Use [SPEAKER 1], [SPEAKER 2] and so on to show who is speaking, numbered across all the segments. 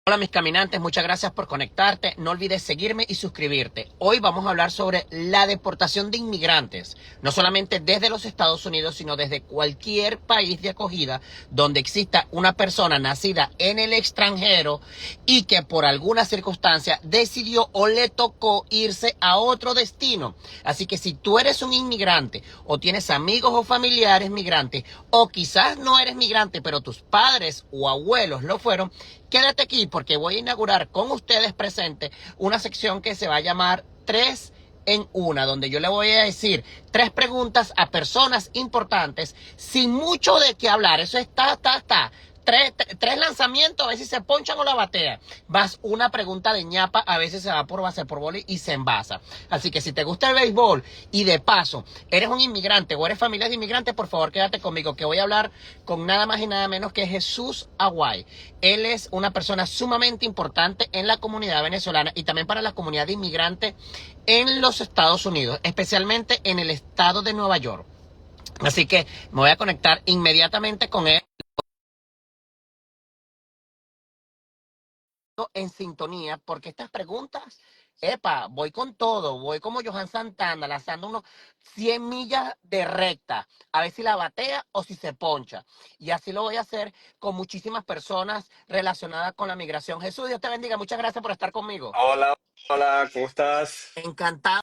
[SPEAKER 1] Hola mis caminantes, muchas gracias por conectarte. No olvides seguirme y suscribirte. Hoy vamos a hablar sobre la deportación de inmigrantes, no solamente desde los Estados Unidos, sino desde cualquier país de acogida donde exista una persona nacida en el extranjero y que por alguna circunstancia decidió o le tocó irse a otro destino. Así que si tú eres un inmigrante o tienes amigos o familiares migrantes, o quizás no eres migrante, pero tus padres o abuelos lo fueron, quédate aquí porque voy a inaugurar con ustedes presentes una sección que se va a llamar 3 en 1, donde yo le voy a decir 3 preguntas a personas importantes sin mucho de qué hablar. Eso está. Tres lanzamientos, a ver si se ponchan o la batea. Vas una pregunta de ñapa, a veces se va por base por boli y se envasa. Así que si te gusta el béisbol y de paso eres un inmigrante o eres familia de inmigrantes, por favor quédate conmigo, que voy a hablar con nada más y nada menos que Jesús Aguay. Él es una persona sumamente importante en la comunidad venezolana y también para la comunidad de inmigrantes en los Estados Unidos, especialmente en el estado de Nueva York. Así que me voy a conectar inmediatamente con él en sintonía, porque estas preguntas, voy con todo, voy como Johan Santana, lanzando unos 100 millas de recta, a ver si la batea o si se poncha. Y así lo voy a hacer con muchísimas personas relacionadas con la migración. Jesús, Dios te bendiga, muchas gracias por estar conmigo.
[SPEAKER 2] Hola, hola, ¿cómo estás?
[SPEAKER 1] Encantado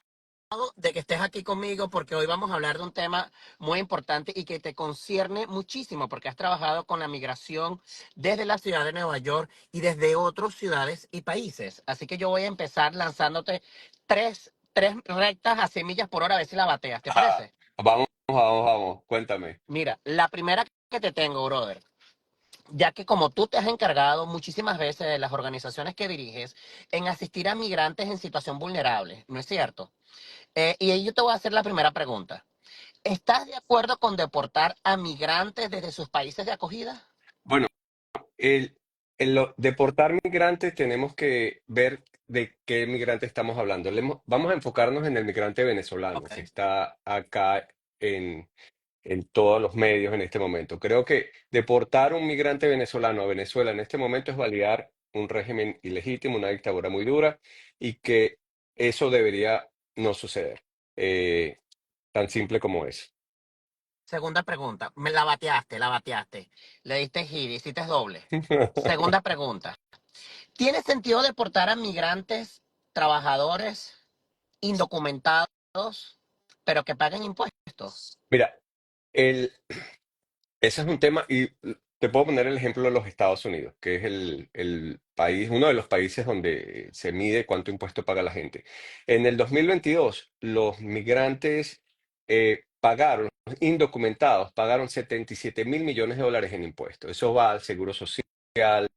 [SPEAKER 1] de que estés aquí conmigo porque hoy vamos a hablar de un tema muy importante y que te concierne muchísimo porque has trabajado con la migración desde la ciudad de Nueva York y desde otras ciudades y países. Así que yo voy a empezar lanzándote tres rectas a 100 millas por hora a ver si la bateas. ¿Te
[SPEAKER 2] Ah,
[SPEAKER 1] parece?
[SPEAKER 2] vamos, cuéntame.
[SPEAKER 1] Mira, la primera que te tengo, brother, ya que como tú te has encargado muchísimas veces de las organizaciones que diriges en asistir a migrantes en situación vulnerable, ¿no es cierto? Y ahí yo te voy a hacer la primera pregunta. ¿Estás de acuerdo con deportar a migrantes desde sus países de acogida?
[SPEAKER 2] Bueno, el, deportar migrantes tenemos que ver de qué migrante estamos hablando. Vamos a enfocarnos en el migrante venezolano
[SPEAKER 1] Ok.
[SPEAKER 2] que está acá en todos los medios en este momento. Creo que deportar un migrante venezolano a Venezuela en este momento es validar un régimen ilegítimo, una dictadura muy dura y que eso debería no suceder. Eh, Tan simple como es.
[SPEAKER 1] Segunda pregunta. Me la bateaste, la bateaste. Le diste giro, hiciste doble. Segunda pregunta. ¿Tiene sentido deportar a migrantes, trabajadores, indocumentados, pero que paguen impuestos?
[SPEAKER 2] Mira, el, ese es un tema y te puedo poner el ejemplo de los Estados Unidos, que es el país, uno de los países donde se mide cuánto impuesto paga la gente. En el 2022, los migrantes pagaron, los indocumentados, pagaron 77.000 millones de dólares en impuestos. Eso va al seguro social.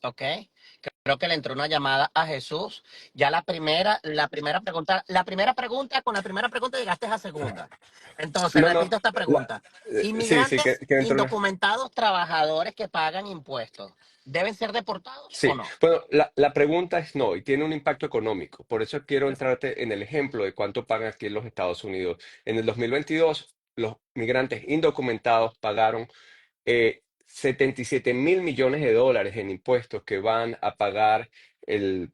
[SPEAKER 1] ¿Ok? Creo que le entró una llamada a Jesús. Ya la primera pregunta, con la primera pregunta llegaste a segunda. Entonces,
[SPEAKER 2] No, no,
[SPEAKER 1] repito esta pregunta.
[SPEAKER 2] sí, sí,
[SPEAKER 1] ¿Inmigrantes
[SPEAKER 2] que dentro de una.
[SPEAKER 1] indocumentados trabajadores que pagan impuestos deben ser deportados o
[SPEAKER 2] Sí,
[SPEAKER 1] no?
[SPEAKER 2] bueno, la pregunta es no, y tiene un impacto económico. Por eso quiero entrarte en el ejemplo de cuánto pagan aquí en los Estados Unidos. En el 2022, los migrantes indocumentados pagaron 77.000 millones de dólares en impuestos que van a pagar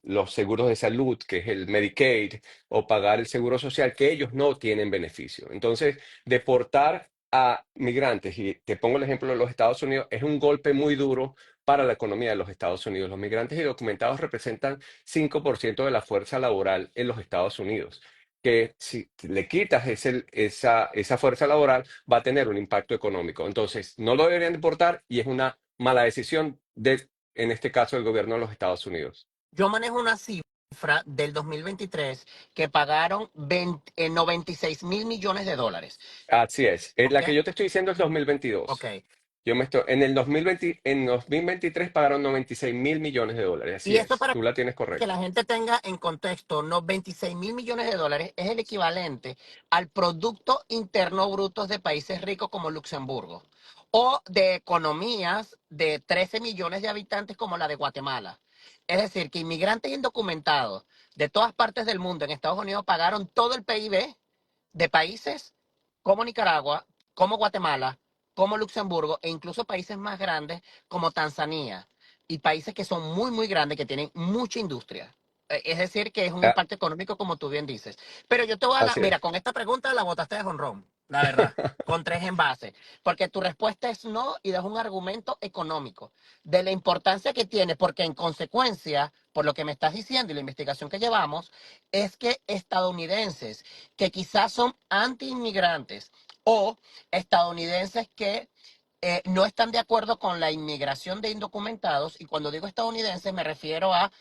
[SPEAKER 2] los seguros de salud, que es el Medicaid, o pagar el seguro social, que ellos no tienen beneficio. Entonces, deportar a migrantes, y te pongo el ejemplo de los Estados Unidos, es un golpe muy duro para la economía de los Estados Unidos. Los migrantes indocumentados representan 5% de la fuerza laboral en los Estados Unidos, que si le quitas esa fuerza laboral, va a tener un impacto económico. Entonces, no lo deberían deportar y es una mala decisión en este caso, del gobierno de los Estados Unidos.
[SPEAKER 1] Yo manejo una cifra del 2023 que pagaron 96 mil millones de dólares.
[SPEAKER 2] Así es.
[SPEAKER 1] ¿Ok?
[SPEAKER 2] La que yo te estoy diciendo es
[SPEAKER 1] Ok.
[SPEAKER 2] 2022. En el 2020, en 2023 pagaron 96.000 millones de dólares. Así
[SPEAKER 1] Y esto
[SPEAKER 2] es.
[SPEAKER 1] para
[SPEAKER 2] Tú la tienes
[SPEAKER 1] que la
[SPEAKER 2] correcta.
[SPEAKER 1] gente tenga en contexto, unos 26 mil millones de dólares es el equivalente al Producto Interno Bruto de países ricos como Luxemburgo o de economías de 13 millones de habitantes como la de Guatemala. Es decir, que inmigrantes indocumentados de todas partes del mundo en Estados Unidos pagaron todo el PIB de países como Nicaragua, como Guatemala, como Luxemburgo e incluso países más grandes como Tanzania y países que son muy, muy grandes, que tienen mucha industria. Es decir, que es un
[SPEAKER 2] Ah,
[SPEAKER 1] impacto económico, como tú bien dices. Pero yo te voy a
[SPEAKER 2] así
[SPEAKER 1] mira,
[SPEAKER 2] es.
[SPEAKER 1] con esta pregunta la botaste de jonrón, la verdad, con tres envases, porque tu respuesta es no y das un argumento económico de la importancia que tiene, porque en consecuencia, por lo que me estás diciendo y la investigación que llevamos, es que estadounidenses que quizás son anti-inmigrantes o estadounidenses que no están de acuerdo con la inmigración de indocumentados, y cuando digo estadounidenses me refiero a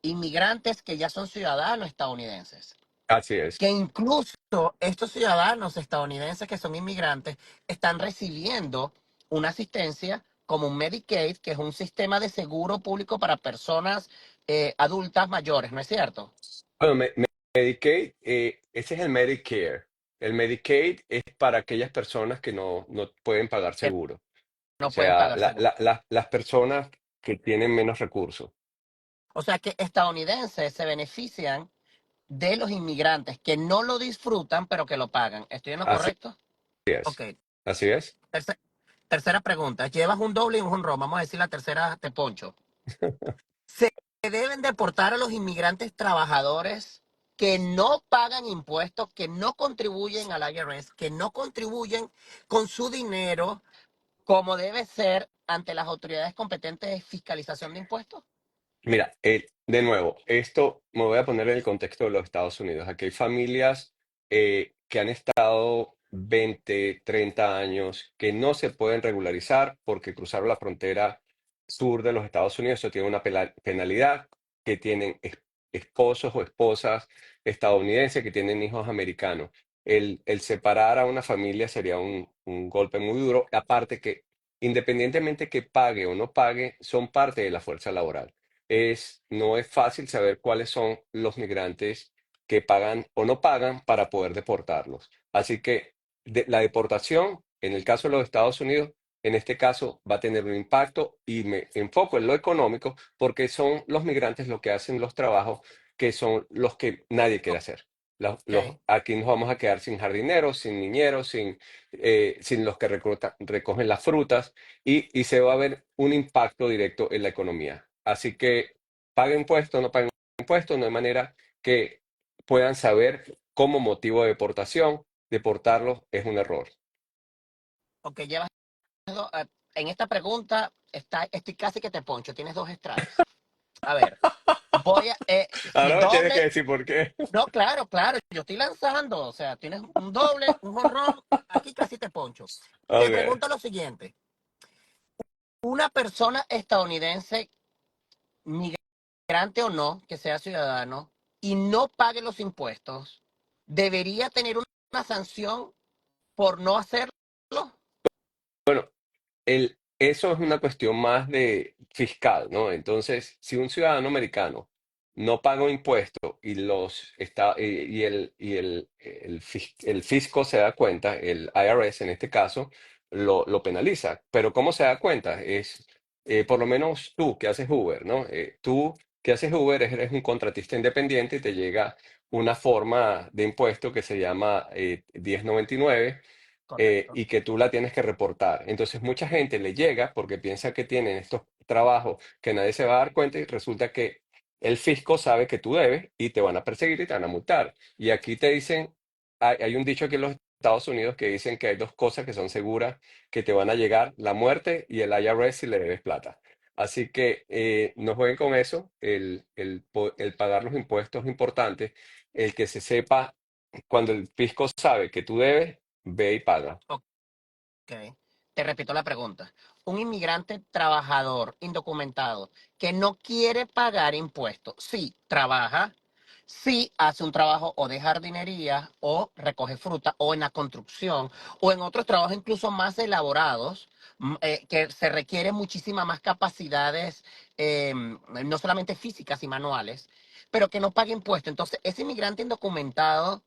[SPEAKER 1] inmigrantes que ya son ciudadanos estadounidenses,
[SPEAKER 2] Así es.
[SPEAKER 1] que incluso estos ciudadanos estadounidenses que son inmigrantes están recibiendo una asistencia como un Medicaid, que es un sistema de seguro público para personas adultas mayores, ¿no es cierto?
[SPEAKER 2] Bueno, Medicaid, ese es el Medicare. El Medicaid es para aquellas personas que no pueden pagar
[SPEAKER 1] Que
[SPEAKER 2] seguro. O
[SPEAKER 1] no pueden
[SPEAKER 2] sea,
[SPEAKER 1] pagar seguro.
[SPEAKER 2] las personas que tienen menos recursos.
[SPEAKER 1] O sea que estadounidenses se benefician de los inmigrantes que no lo disfrutan, pero que lo pagan. ¿Estoy en lo
[SPEAKER 2] Así
[SPEAKER 1] correcto? Ok.
[SPEAKER 2] es. Así es.
[SPEAKER 1] Terce- tercera pregunta. Llevas un doble y un jonrón. Vamos a decir la tercera, te poncho. ¿Se deben deportar a los inmigrantes trabajadores que no pagan impuestos, que no contribuyen al IRS, que no contribuyen con su dinero como debe ser ante las autoridades competentes de fiscalización de impuestos?
[SPEAKER 2] Mira, de nuevo, esto me voy a poner en el contexto de los Estados Unidos. Aquí hay familias que han estado 20, 30 años que no se pueden regularizar porque cruzaron la frontera sur de los Estados Unidos. Eso tiene una penalidad, que tienen esposos o esposas estadounidenses, que tienen hijos americanos. El separar a una familia sería un golpe muy duro. Aparte que, independientemente que pague o no pague, son parte de la fuerza laboral. No es fácil saber cuáles son los migrantes que pagan o no pagan para poder deportarlos. Así que la deportación, en el caso de los Estados Unidos, en este caso va a tener un impacto, y me enfoco en lo económico porque son los migrantes los que hacen los trabajos que son los que nadie quiere hacer.
[SPEAKER 1] Ok,
[SPEAKER 2] Aquí nos vamos a quedar sin jardineros, sin niñeros, sin los que recogen las frutas, y se va a ver un impacto directo en la economía. Así que pague impuestos, no pague impuestos, no hay manera que puedan saber como motivo de deportación. Deportarlos es un error.
[SPEAKER 1] ok, llevas en esta pregunta estoy casi que te poncho, tienes dos strikes. A ver, si
[SPEAKER 2] Ahora me tienes que
[SPEAKER 1] doble,
[SPEAKER 2] decir por qué.
[SPEAKER 1] no, claro, claro, yo estoy lanzando, o sea, tienes un doble, un jonrón, aquí casi te poncho. Te
[SPEAKER 2] Ok.
[SPEAKER 1] pregunto lo siguiente, una persona estadounidense, migrante o no, que sea ciudadano, y no pague los impuestos, ¿debería tener una sanción por no hacerlo?
[SPEAKER 2] Bueno, eso es una cuestión más de fiscal, ¿no? Entonces, si un ciudadano americano no paga un impuesto y el fisco se da cuenta, el IRS en este caso, lo penaliza. Pero ¿cómo se da cuenta? Por lo menos tú que haces Uber, ¿no? Tú que haces Uber eres un contratista independiente y te llega una forma de impuesto que se llama 1099,
[SPEAKER 1] Correcto.
[SPEAKER 2] y que tú la tienes que reportar. Entonces, mucha gente le llega porque piensa que tienen estos trabajos que nadie se va a dar cuenta, y resulta que el fisco sabe que tú debes y te van a perseguir y te van a multar. Y aquí te dicen, hay un dicho aquí en los Estados Unidos que dicen que hay dos cosas que son seguras que te van a llegar: la muerte y el IRS si le debes plata. Así que no jueguen con eso. El pagar los impuestos es importante. El que se sepa, cuando el fisco sabe que tú debes, ve y paga.
[SPEAKER 1] Ok. Te repito la pregunta. Un inmigrante trabajador indocumentado que no quiere pagar impuestos, sí trabaja, sí hace un trabajo o de jardinería o recoge fruta o en la construcción o en otros trabajos incluso más elaborados, que se requieren muchísimas más capacidades, no solamente físicas y manuales, pero que no pague impuestos. Entonces, ese inmigrante indocumentado,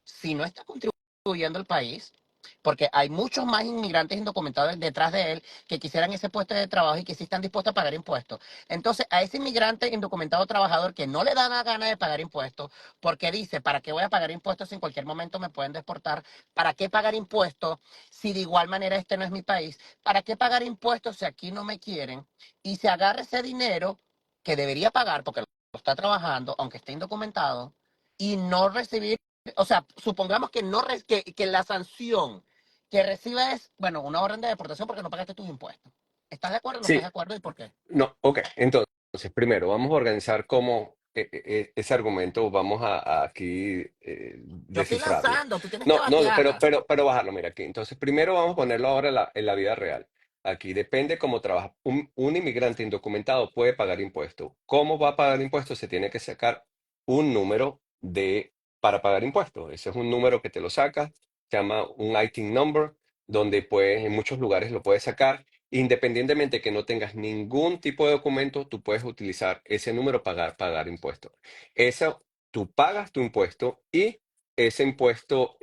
[SPEAKER 1] si no está contribuyendo al país, porque hay muchos más inmigrantes indocumentados detrás de él que quisieran ese puesto de trabajo y que sí están dispuestos a pagar impuestos. Entonces, a ese inmigrante indocumentado trabajador que no le da la gana de pagar impuestos, porque dice, ¿para qué voy a pagar impuestos si en cualquier momento me pueden deportar? ¿Para qué pagar impuestos si de igual manera este no es mi país? ¿Para qué pagar impuestos si aquí no me quieren? Y se agarra ese dinero que debería pagar porque lo está trabajando, aunque esté indocumentado, y no recibir, o sea, supongamos que, no que la sanción que reciba es, bueno, una orden de deportación porque no pagaste tus impuestos. ¿Estás de acuerdo o no estás de
[SPEAKER 2] Sí,
[SPEAKER 1] acuerdo y por qué?
[SPEAKER 2] no, ok. Entonces, primero, vamos a organizar cómo ese argumento, vamos a aquí
[SPEAKER 1] Yo estoy
[SPEAKER 2] descifrarlo.
[SPEAKER 1] lanzando, tú tienes que
[SPEAKER 2] No, no, no,
[SPEAKER 1] batearla.
[SPEAKER 2] pero bajarlo, mira aquí. Entonces, primero vamos a ponerlo ahora en la vida real. Aquí depende cómo trabaja. Un inmigrante indocumentado puede pagar impuestos. ¿Cómo va a pagar impuestos? Se tiene que sacar un número para pagar impuestos. Ese es un número que te lo sacas, se llama un ITIN number, donde pues en muchos lugares lo puedes sacar. Independientemente que no tengas ningún tipo de documento, tú puedes utilizar ese número para pagar impuestos. Eso, tú pagas tu impuesto y ese impuesto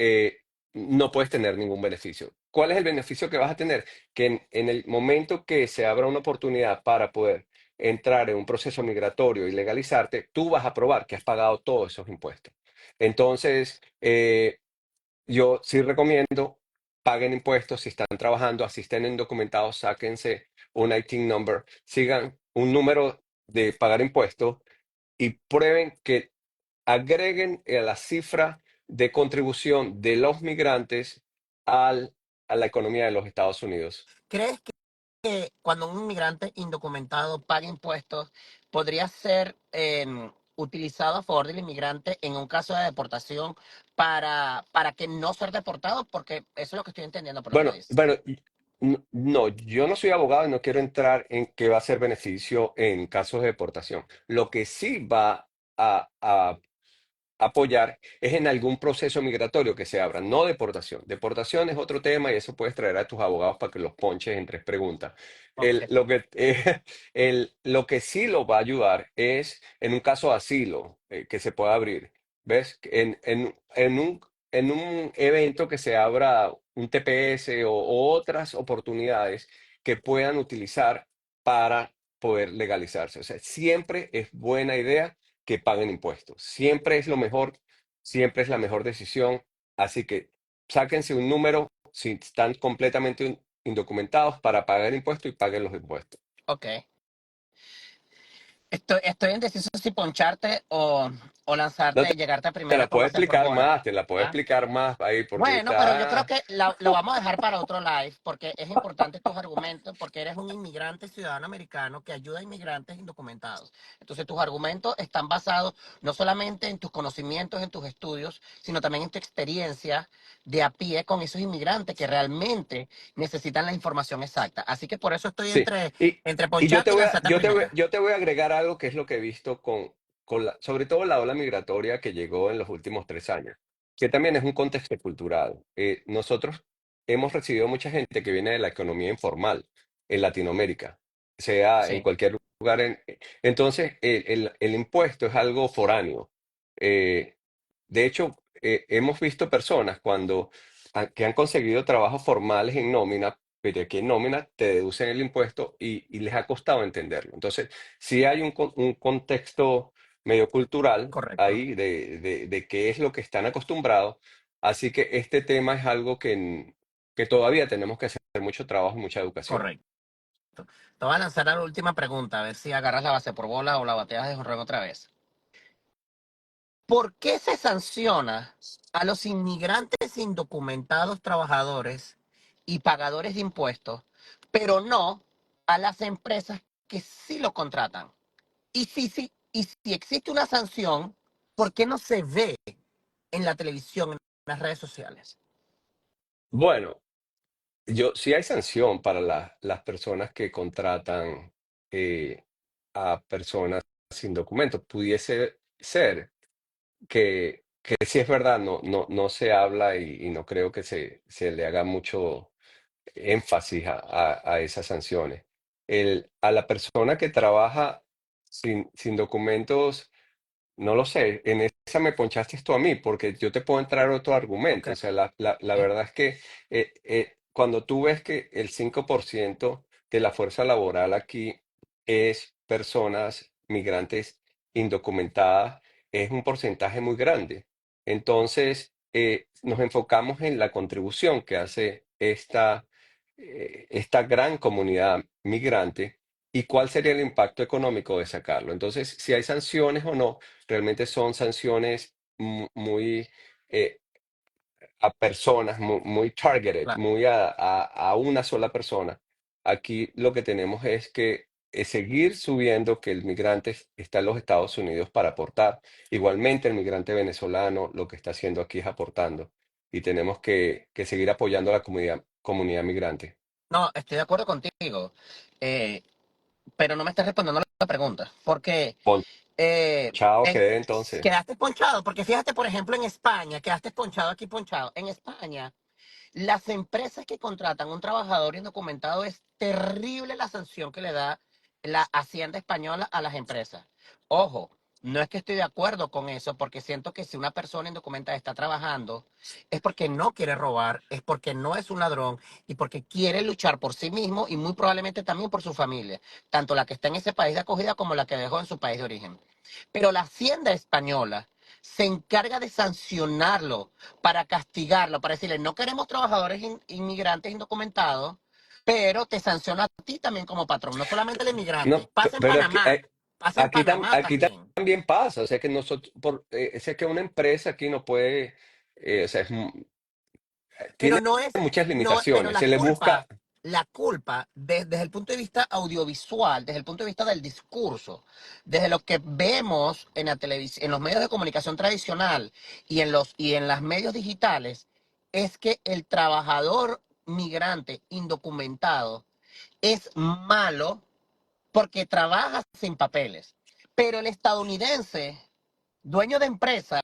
[SPEAKER 2] no puedes tener ningún beneficio. ¿Cuál es el beneficio que vas a tener? Que en el momento que se abra una oportunidad para poder entrar en un proceso migratorio y legalizarte, tú vas a probar que has pagado todos esos impuestos. Entonces, yo sí recomiendo, paguen impuestos si están trabajando, así estén indocumentados, sáquense un ITIN number, sigan un número de pagar impuestos y prueben que agreguen a la cifra de contribución de los migrantes a la economía de los Estados Unidos.
[SPEAKER 1] ¿Crees que cuando un inmigrante indocumentado paga impuestos, podría ser utilizado a favor del inmigrante en un caso de deportación para que no ser deportado? Porque eso es lo que estoy entendiendo por lo que me
[SPEAKER 2] Bueno,
[SPEAKER 1] dices.
[SPEAKER 2] bueno, no, yo no soy abogado y no quiero entrar en qué va a ser beneficio en casos de deportación. Lo que sí va a apoyar es en algún proceso migratorio que se abra, no deportación. Deportación es otro tema y eso puedes traer a tus abogados para que los ponches en tres preguntas.
[SPEAKER 1] Ok,
[SPEAKER 2] Lo que sí lo va a ayudar es en un caso de asilo que se pueda abrir. ¿Ves? En un evento que se abra un TPS o otras oportunidades que puedan utilizar para poder legalizarse. O sea, siempre es buena idea que paguen impuestos. Siempre es lo mejor, siempre es la mejor decisión. Así que sáquense un número si están completamente indocumentados para pagar impuestos y paguen los impuestos.
[SPEAKER 1] ok. Estoy indeciso si poncharte o
[SPEAKER 2] No
[SPEAKER 1] lanzarte, llegarte a
[SPEAKER 2] te
[SPEAKER 1] primera
[SPEAKER 2] la
[SPEAKER 1] con
[SPEAKER 2] puedo
[SPEAKER 1] base por
[SPEAKER 2] explicar
[SPEAKER 1] bola.
[SPEAKER 2] más, te la puedo
[SPEAKER 1] ¿Ah?
[SPEAKER 2] explicar más ahí porque
[SPEAKER 1] Bueno, pero yo creo
[SPEAKER 2] está...
[SPEAKER 1] que lo vamos a dejar para otro live porque es importante tus argumentos porque eres un inmigrante ciudadano americano que ayuda a inmigrantes indocumentados. Entonces tus argumentos están basados no solamente en tus conocimientos, en tus estudios, sino también en tu experiencia de a pie con esos inmigrantes que realmente necesitan la información exacta. Así que por eso estoy
[SPEAKER 2] Sí,
[SPEAKER 1] entre
[SPEAKER 2] y
[SPEAKER 1] poncharte y lanzarte a primera.
[SPEAKER 2] yo te voy a agregar algo que es lo que he visto sobre todo la ola migratoria que llegó en los últimos 3 años, que también es un contexto cultural. Nosotros hemos recibido mucha gente que viene de la economía informal en Latinoamérica, sea en
[SPEAKER 1] Sí,
[SPEAKER 2] cualquier lugar. Entonces, el impuesto es algo foráneo. Eh, de hecho, hemos visto personas que han conseguido trabajos formales en nómina pero aquí en nómina te deducen el impuesto y les ha costado entenderlo. Entonces, sí hay un contexto medio cultural
[SPEAKER 1] correcto,
[SPEAKER 2] ahí de qué es lo que están acostumbrados. Así que este tema es algo que todavía tenemos que hacer mucho trabajo y mucha educación.
[SPEAKER 1] correcto. Te voy a lanzar la última pregunta, a ver si agarras la base por bola o la bateas de jonrón otra vez. ¿Por qué se sanciona a los inmigrantes indocumentados trabajadores y pagadores de impuestos, pero no a las empresas que sí lo contratan? Y si existe una sanción, ¿por qué no se ve en la televisión, en las redes sociales?
[SPEAKER 2] Bueno, sí hay sanción para las personas que contratan a personas sin documentos. Pudiese ser que sí es verdad, no se habla y no creo que se le haga mucho énfasis a esas sanciones. A la persona que trabaja sin documentos, No lo sé, en esa me ponchaste tú a mí, porque yo te puedo entrar otro
[SPEAKER 1] Ok.
[SPEAKER 2] argumento. O sea, la verdad es que cuando tú ves que el 5% de la fuerza laboral aquí es personas migrantes indocumentadas, es un porcentaje muy grande. Entonces, nos enfocamos en la contribución que hace esta gran comunidad migrante y cuál sería el impacto económico de sacarlo. Entonces, si hay sanciones o no realmente son sanciones muy a personas, muy targeted,
[SPEAKER 1] Claro.
[SPEAKER 2] muy a una sola persona. Aquí lo que tenemos es que seguir subiendo que el migrante está en los Estados Unidos para aportar. Igualmente el migrante venezolano lo que está haciendo aquí es aportando y tenemos que seguir apoyando a la comunidad migrante.
[SPEAKER 1] No, estoy de acuerdo contigo, eh, pero no me estás respondiendo la pregunta, porque eh,
[SPEAKER 2] Ponchado
[SPEAKER 1] en-
[SPEAKER 2] quedé entonces.
[SPEAKER 1] quedaste ponchado, porque fíjate, por ejemplo, en España, quedaste ponchado aquí, ponchado. En España, las empresas que contratan un trabajador indocumentado es terrible la sanción que le da la Hacienda española a las empresas. Ojo, no es que estoy de acuerdo con eso, porque siento que si una persona indocumentada está trabajando, es porque no quiere robar, es porque no es un ladrón y porque quiere luchar por sí mismo y muy probablemente también por su familia, tanto la que está en ese país de acogida como la que dejó en su país de origen. Pero la Hacienda española se encarga de sancionarlo para castigarlo, para decirle, no queremos trabajadores inmigrantes indocumentados, pero te sanciona a ti también como patrón, no solamente el
[SPEAKER 2] No,
[SPEAKER 1] inmigrante.
[SPEAKER 2] pero es que
[SPEAKER 1] Pasa en Panamá
[SPEAKER 2] aquí
[SPEAKER 1] también.
[SPEAKER 2] también pasa, o sea que nosotros, o sea que una empresa aquí no puede, o sea,
[SPEAKER 1] Pero
[SPEAKER 2] tiene
[SPEAKER 1] no es,
[SPEAKER 2] muchas
[SPEAKER 1] no, pero
[SPEAKER 2] limitaciones, se le busca,
[SPEAKER 1] la culpa desde el punto de vista audiovisual, desde el punto de vista del discurso, desde lo que vemos en la televisión, en los medios de comunicación tradicional y en los medios digitales, es que el trabajador migrante indocumentado es malo porque trabaja sin papeles. Pero el estadounidense, dueño de empresa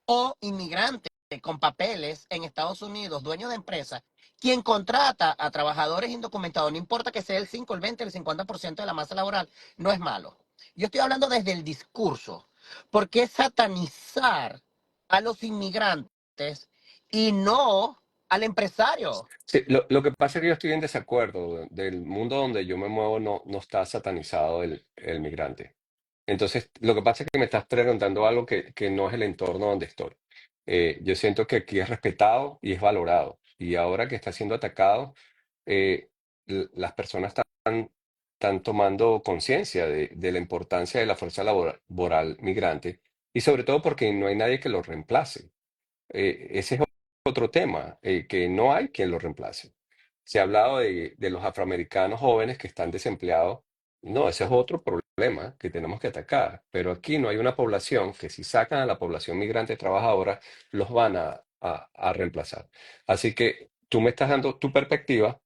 [SPEAKER 1] o inmigrante con papeles en Estados Unidos, dueño de empresa, quien contrata a trabajadores indocumentados, no importa que sea el 5, el 20, el 50% de la masa laboral, no es malo. Yo estoy hablando desde el discurso. ¿Por qué satanizar a los inmigrantes y no al empresario?
[SPEAKER 2] sí, lo que pasa es que yo estoy en desacuerdo, del mundo donde yo me muevo no está satanizado el migrante. Entonces, lo que pasa es que me estás preguntando algo que no es el entorno donde estoy. Yo siento que aquí es respetado y es valorado. Y ahora que está siendo atacado, las personas están tomando conciencia de la importancia de la fuerza laboral migrante y sobre todo porque no hay nadie que lo reemplace. Ese es otro tema, que no hay quien lo reemplace. Se ha hablado de los afroamericanos jóvenes que están desempleados. No, ese es otro problema que tenemos que atacar. Pero aquí no hay una población que si sacan a la población migrante trabajadora, los van a reemplazar. Así que tú me estás dando tu perspectiva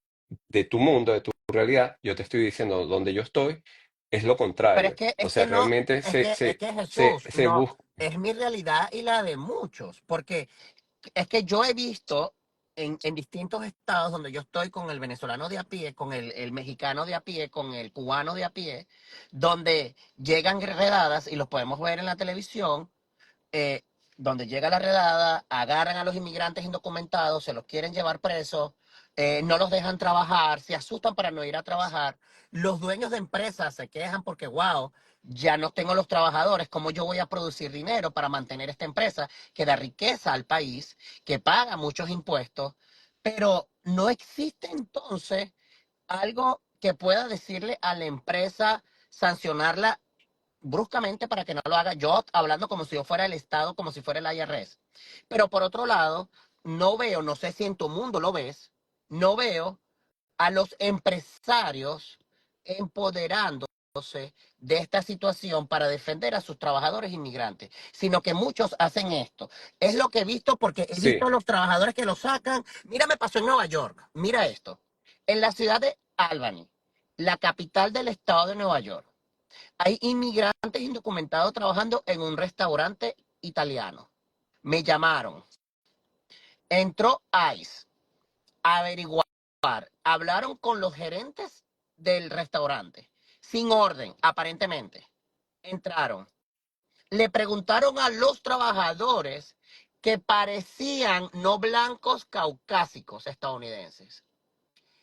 [SPEAKER 2] de tu mundo, de tu realidad. Yo te estoy diciendo donde yo estoy es lo
[SPEAKER 1] Pero
[SPEAKER 2] contrario. O
[SPEAKER 1] es
[SPEAKER 2] sea,
[SPEAKER 1] que no,
[SPEAKER 2] realmente
[SPEAKER 1] es que Jesús,
[SPEAKER 2] se
[SPEAKER 1] no,
[SPEAKER 2] busca.
[SPEAKER 1] es mi realidad y la de muchos, porque es que yo he visto en distintos estados donde yo estoy con el venezolano de a pie, con el mexicano de a pie, con el cubano de a pie, donde llegan redadas y los podemos ver en la televisión, eh, donde llega la redada, agarran a los inmigrantes indocumentados, se los quieren llevar presos, no los dejan trabajar, se asustan para no ir a trabajar. Los dueños de empresas se quejan porque, wow, ya no tengo los trabajadores, ¿cómo yo voy a producir dinero para mantener esta empresa que da riqueza al país, que paga muchos impuestos? Pero no existe entonces algo que pueda decirle a la empresa, sancionarla bruscamente para que no lo haga. Yo hablando como si yo fuera el Estado, como si fuera el IRS. Pero por otro lado, no veo, no sé si en tu mundo lo ves, no veo a los empresarios empoderándose de esta situación para defender a sus trabajadores inmigrantes, sino que muchos hacen esto. Es lo que he visto porque he visto
[SPEAKER 2] Sí,
[SPEAKER 1] a los trabajadores que lo sacan. Mira, me pasó en Nueva York. Mira esto. En la ciudad de Albany, la capital del estado de Nueva York, hay inmigrantes indocumentados trabajando en un restaurante italiano. Me llamaron. Entró ICE a averiguar. Hablaron con los gerentes del restaurante. Sin orden, aparentemente. Entraron. le preguntaron a los trabajadores que parecían no blancos caucásicos estadounidenses.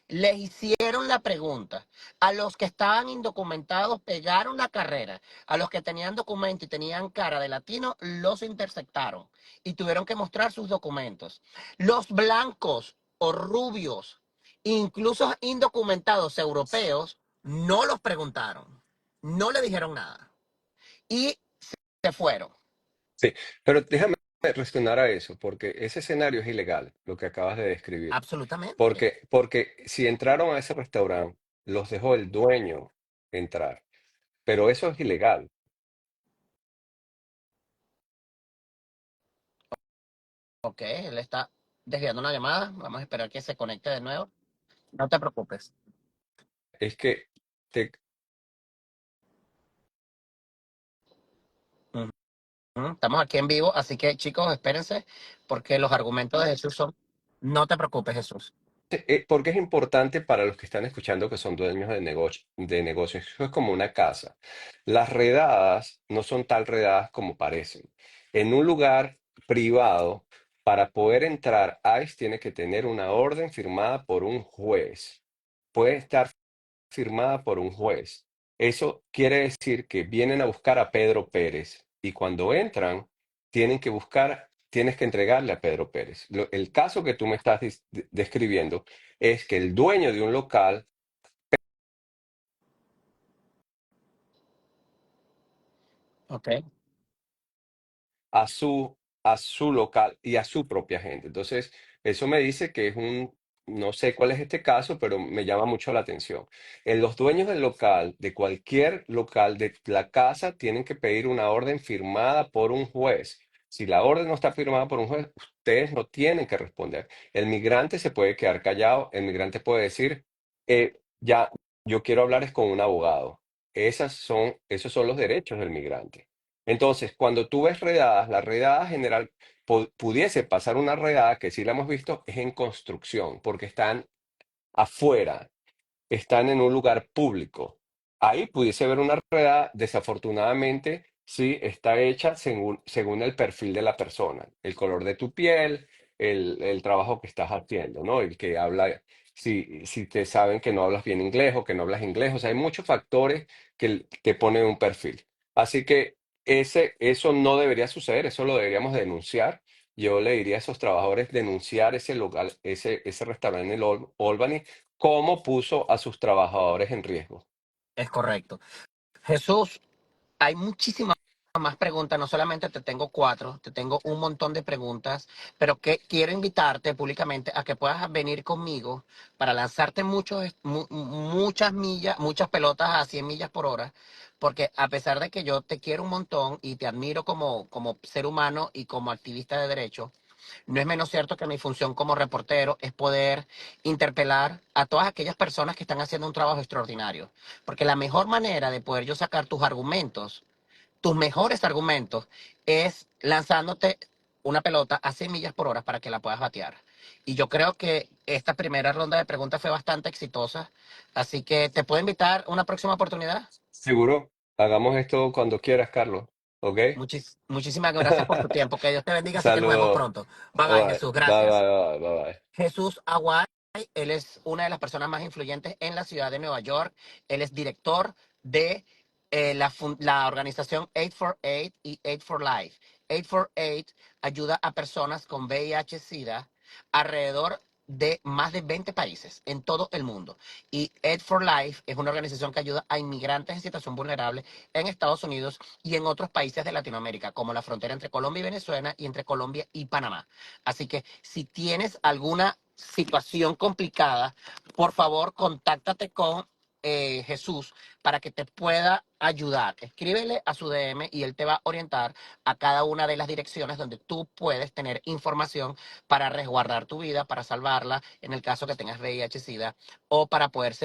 [SPEAKER 1] Les hicieron la pregunta. A los que estaban indocumentados pegaron la carrera. A los que tenían documento y tenían cara de latino, los interceptaron y tuvieron que mostrar sus documentos. Los blancos o rubios, incluso indocumentados europeos, no los preguntaron. No le dijeron nada. Y se fueron.
[SPEAKER 2] Sí, pero déjame reaccionar a eso, porque ese escenario es ilegal, lo que acabas de describir.
[SPEAKER 1] Absolutamente.
[SPEAKER 2] Porque si entraron a ese restaurante, los dejó el dueño entrar, pero eso es ilegal.
[SPEAKER 1] Ok, él está desviando una llamada. Vamos a esperar que se conecte de nuevo. No te preocupes.
[SPEAKER 2] Es que te,
[SPEAKER 1] Estamos aquí en vivo, así que chicos, espérense, porque los argumentos de Jesús son, no te preocupes, Jesús.
[SPEAKER 2] porque es importante para los que están escuchando que son dueños de negocios. Eso es como una casa. Las redadas no son tal redadas como parecen. En un lugar privado, para poder entrar, ICE tiene que tener una orden firmada por un juez. Puede estar firmada por un juez. Eso quiere decir que vienen a buscar a Pedro Pérez y cuando entran, tienes que entregarle a Pedro Pérez. El caso que tú me estás describiendo es que el dueño de un local
[SPEAKER 1] Ok,
[SPEAKER 2] a su local y a su propia gente. Entonces, eso me dice que no sé cuál es este caso, pero me llama mucho la atención. Los dueños del local, de cualquier local de la casa, tienen que pedir una orden firmada por un juez. Si la orden no está firmada por un juez, ustedes no tienen que responder. El migrante se puede quedar callado, el migrante puede decir, ya, yo quiero hablar es con un abogado. Esos son los derechos del migrante. Entonces, cuando tú ves redadas, la redada general pudiese pasar una redada que sí la hemos visto, es en construcción, porque están afuera, están en un lugar público. Ahí pudiese haber una redada, desafortunadamente, sí está hecha según el perfil de la persona, el color de tu piel, el trabajo que estás haciendo, ¿no? El que habla, si te saben que no hablas bien inglés o que no hablas inglés, o sea, hay muchos factores que ponen un perfil. Así que eso no debería suceder, eso lo deberíamos denunciar. Yo le diría a esos trabajadores denunciar ese local, ese restaurante en el Albany, cómo puso a sus trabajadores en riesgo.
[SPEAKER 1] es correcto. Jesús, hay muchísimas más preguntas, no solamente te tengo cuatro, te tengo un montón de preguntas, pero que quiero invitarte públicamente a que puedas venir conmigo para lanzarte muchas millas, muchas pelotas a 100 millas por hora, porque a pesar de que yo te quiero un montón y te admiro como ser humano y como activista de derechos, no es menos cierto que mi función como reportero es poder interpelar a todas aquellas personas que están haciendo un trabajo extraordinario, porque la mejor manera de poder yo sacar tus argumentos, tus mejores argumentos, es lanzándote una pelota a 100 millas por hora para que la puedas batear. Y yo creo que esta primera ronda de preguntas fue bastante exitosa, así que te puedo invitar a una próxima oportunidad.
[SPEAKER 2] Seguro, hagamos esto cuando quieras, Carlos. ¿Ok?
[SPEAKER 1] Muchísimas gracias por tu tiempo, que Dios te bendiga, así que nos vemos
[SPEAKER 2] Saludos.
[SPEAKER 1] pronto. Bye bye,
[SPEAKER 2] Bye,
[SPEAKER 1] Jesús,
[SPEAKER 2] bye,
[SPEAKER 1] gracias.
[SPEAKER 2] bye, bye, bye, bye.
[SPEAKER 1] Jesús Aguay, él es una de las personas más influyentes en la ciudad de Nueva York. Él es director de la organización Aid for Aid y Aid for Life. Aid for Aid ayuda a personas con VIH-Sida alrededor de más de 20 países en todo el mundo. Y Aid for Life es una organización que ayuda a inmigrantes en situación vulnerable en Estados Unidos y en otros países de Latinoamérica, como la frontera entre Colombia y Venezuela y entre Colombia y Panamá. Así que si tienes alguna situación complicada, por favor, contáctate con Jesús para que te pueda ayudar. Escríbele a su DM y él te va a orientar a cada una de las direcciones donde tú puedes tener información para resguardar tu vida, para salvarla en el caso que tengas VIH-Sida o para poder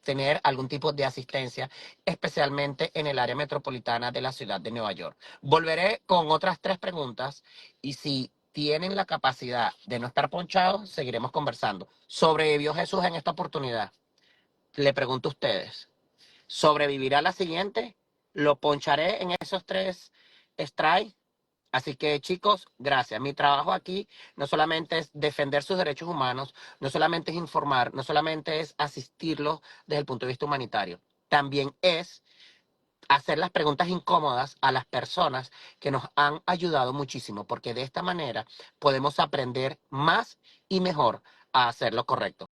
[SPEAKER 1] tener algún tipo de asistencia, especialmente en el área metropolitana de la ciudad de Nueva York. Volveré con otras tres preguntas y si tienen la capacidad de no estar ponchados, seguiremos conversando. ¿Sobrevivió Jesús en esta oportunidad? Le pregunto a ustedes. ¿Sobrevivirá la siguiente? ¿Lo poncharé en esos tres Strike. Así que chicos, gracias. Mi trabajo aquí no solamente es defender sus derechos humanos, no solamente es informar, no solamente es asistirlos desde el punto de vista humanitario, también es hacer las preguntas incómodas a las personas que nos han ayudado muchísimo, porque de esta manera podemos aprender más y mejor a hacer lo correcto.